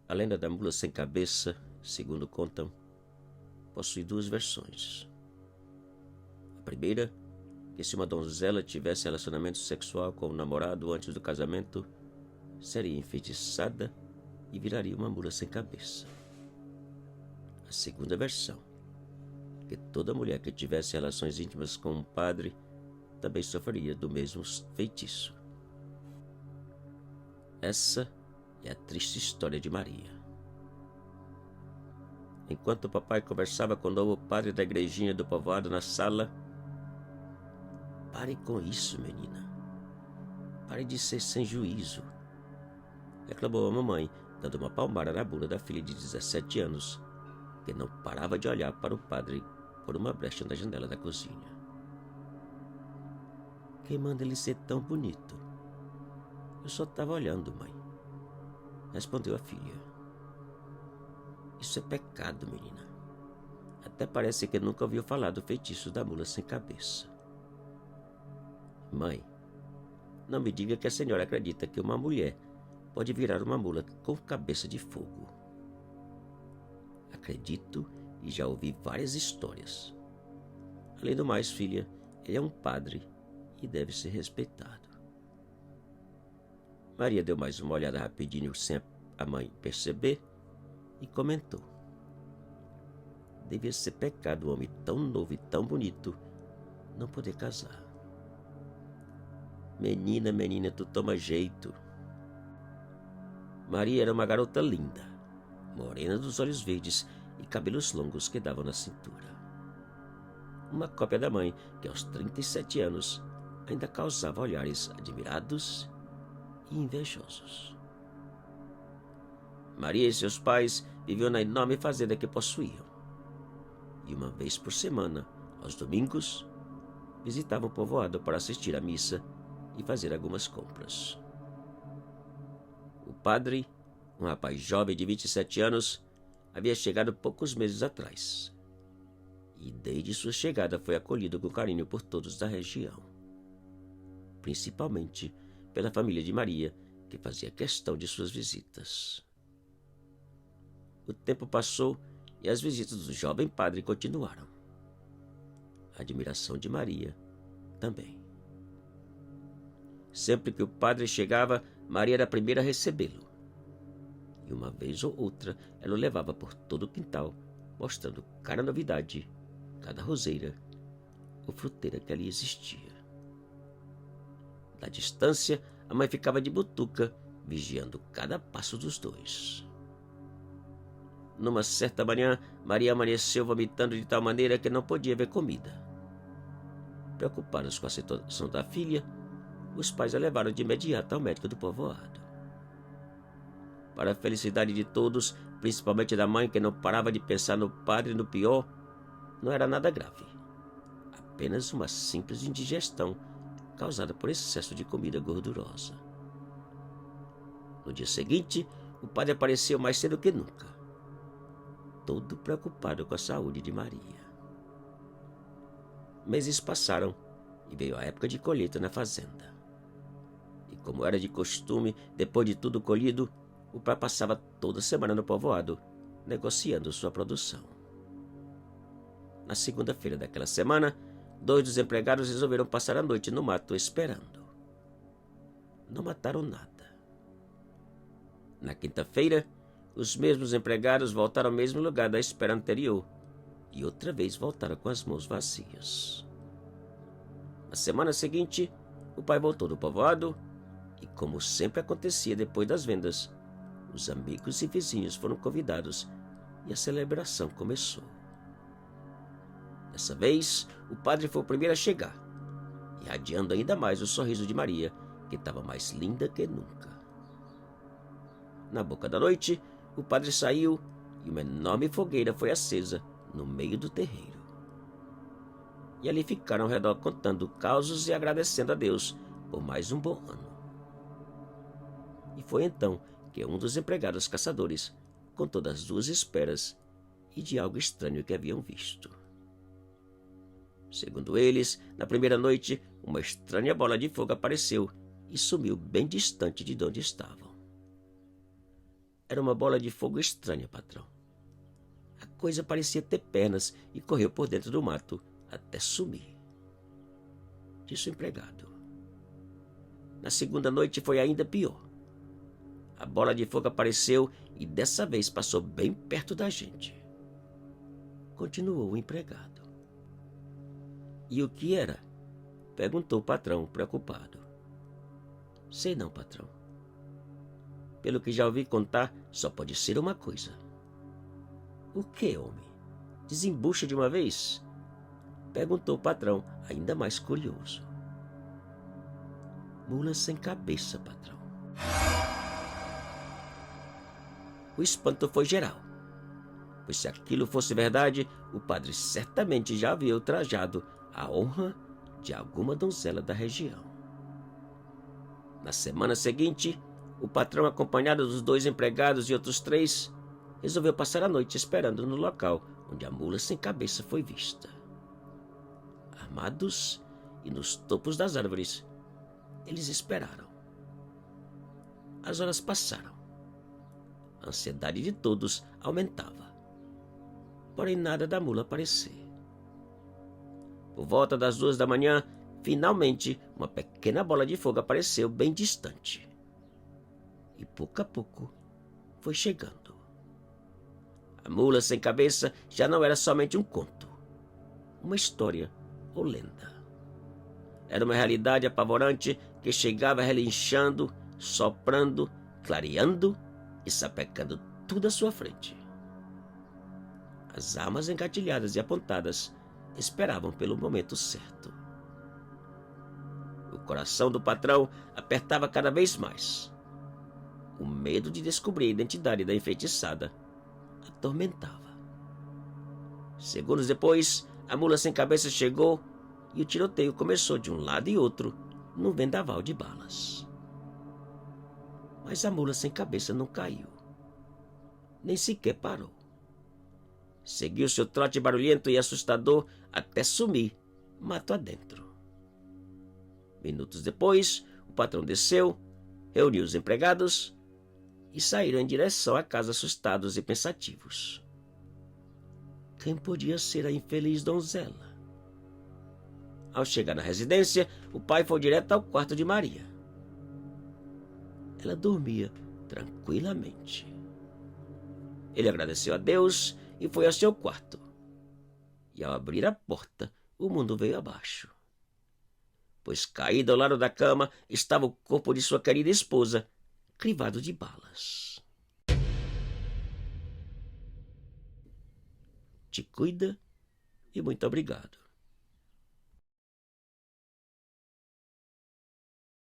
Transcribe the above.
A lenda da mula sem cabeça, segundo contam, possui duas versões. A primeira, que se uma donzela tivesse relacionamento sexual com o namorado antes do casamento, seria enfeitiçada e viraria uma mula sem cabeça. A segunda versão, que toda mulher que tivesse relações íntimas com um padre também sofreria do mesmo feitiço. Essa é a triste história de Maria. Enquanto o papai conversava com o novo padre da igrejinha do povoado na sala: "Pare com isso, menina. Pare de ser sem juízo", reclamou a mamãe, dando uma palmada na bunda da filha de 17 anos, que não parava de olhar para o padre por uma brecha na janela da cozinha. "Quem manda ele ser tão bonito?" "Eu só estava olhando, mãe", respondeu a filha. "Isso é pecado, menina. Até parece que nunca ouviu falar do feitiço da mula sem cabeça." "Mãe, não me diga que a senhora acredita que uma mulher pode virar uma mula com cabeça de fogo." "Acredito e já ouvi várias histórias. Além do mais, filha, ele é um padre e deve ser respeitado." Maria deu mais uma olhada rapidinho sem a mãe perceber e comentou: "Devia ser pecado um homem tão novo e tão bonito não poder casar." "Menina, menina, tu toma jeito." Maria era uma garota linda, morena, dos olhos verdes e cabelos longos que davam na cintura. Uma cópia da mãe, que aos 37 anos ainda causava olhares admirados e invejosos. Maria e seus pais viviam na enorme fazenda que possuíam. E uma vez por semana, aos domingos, visitavam o povoado para assistir à missa e fazer algumas compras. O padre, um rapaz jovem de 27 anos, havia chegado poucos meses atrás. E desde sua chegada foi acolhido com carinho por todos da região. Principalmente pela família de Maria, que fazia questão de suas visitas. O tempo passou e as visitas do jovem padre continuaram. A admiração de Maria também. Sempre que o padre chegava, Maria era a primeira a recebê-lo. E uma vez ou outra, ela o levava por todo o quintal, mostrando cada novidade, cada roseira ou fruteira que ali existia. Da distância, a mãe ficava de butuca, vigiando cada passo dos dois. Numa certa manhã, Maria amanheceu vomitando de tal maneira que não podia ver comida. Preocupados com a situação da filha, os pais a levaram de imediato ao médico do povoado. Para a felicidade de todos, principalmente da mãe, que não parava de pensar no padre e no pior, não era nada grave. Apenas uma simples indigestão causada por excesso de comida gordurosa. No dia seguinte, o padre apareceu mais cedo que nunca, todo preocupado com a saúde de Maria. Meses passaram e veio a época de colheita na fazenda. E como era de costume, depois de tudo colhido, o pai passava toda semana no povoado, negociando sua produção. Na segunda-feira daquela semana, 2 dos empregados resolveram passar a noite no mato esperando. Não mataram nada. Na quinta-feira, os mesmos empregados voltaram ao mesmo lugar da espera anterior e outra vez voltaram com as mãos vazias. Na semana seguinte, o pai voltou do povoado e, como sempre acontecia depois das vendas, os amigos e vizinhos foram convidados e a celebração começou. Dessa vez, o padre foi o primeiro a chegar, irradiando ainda mais o sorriso de Maria, que estava mais linda que nunca. Na boca da noite, o padre saiu e uma enorme fogueira foi acesa no meio do terreiro. E ali ficaram ao redor contando causos e agradecendo a Deus por mais um bom ano. E foi então que um dos empregados caçadores contou das 2 esperas e de algo estranho que haviam visto. Segundo eles, na primeira noite, uma estranha bola de fogo apareceu e sumiu bem distante de onde estavam. Era uma bola de fogo estranha, patrão. A coisa parecia ter pernas e correu por dentro do mato até sumir, disse o empregado. Na segunda noite foi ainda pior. A bola de fogo apareceu e dessa vez passou bem perto da gente, continuou o empregado. E o que era? Perguntou o patrão, preocupado. Sei não, patrão. Pelo que já ouvi contar, só pode ser uma coisa. O que, homem? Desembucha de uma vez? Perguntou o patrão, ainda mais curioso. Mula sem cabeça, patrão. O espanto foi geral, pois se aquilo fosse verdade, o padre certamente já havia ultrajado a honra de alguma donzela da região. Na semana seguinte, o patrão, acompanhado dos 2 empregados e outros 3, resolveu passar a noite esperando no local onde a mula sem cabeça foi vista. Armados e nos topos das árvores, eles esperaram. As horas passaram. A ansiedade de todos aumentava. Porém, nada da mula aparecer. Por volta das 2 da manhã, finalmente, uma pequena bola de fogo apareceu bem distante. E pouco a pouco, foi chegando. A mula sem cabeça já não era somente um conto, uma história ou lenda. Era uma realidade apavorante que chegava relinchando, soprando, clareando e sapecando tudo à sua frente. As armas engatilhadas e apontadas esperavam pelo momento certo. O coração do patrão apertava cada vez mais. O medo de descobrir a identidade da enfeitiçada atormentava. Segundos depois, a mula sem cabeça chegou e o tiroteio começou de um lado e outro num vendaval de balas. Mas a mula sem cabeça não caiu, nem sequer parou. Seguiu seu trote barulhento e assustador até sumir mato adentro. Minutos depois, o patrão desceu, reuniu os empregados e saíram em direção à casa assustados e pensativos. Quem podia ser a infeliz donzela? Ao chegar na residência, o pai foi direto ao quarto de Maria. Ela dormia tranquilamente. Ele agradeceu a Deus e foi ao seu quarto. E ao abrir a porta, o mundo veio abaixo, pois caído ao lado da cama estava o corpo de sua querida esposa, crivado de balas. Te cuida e muito obrigado.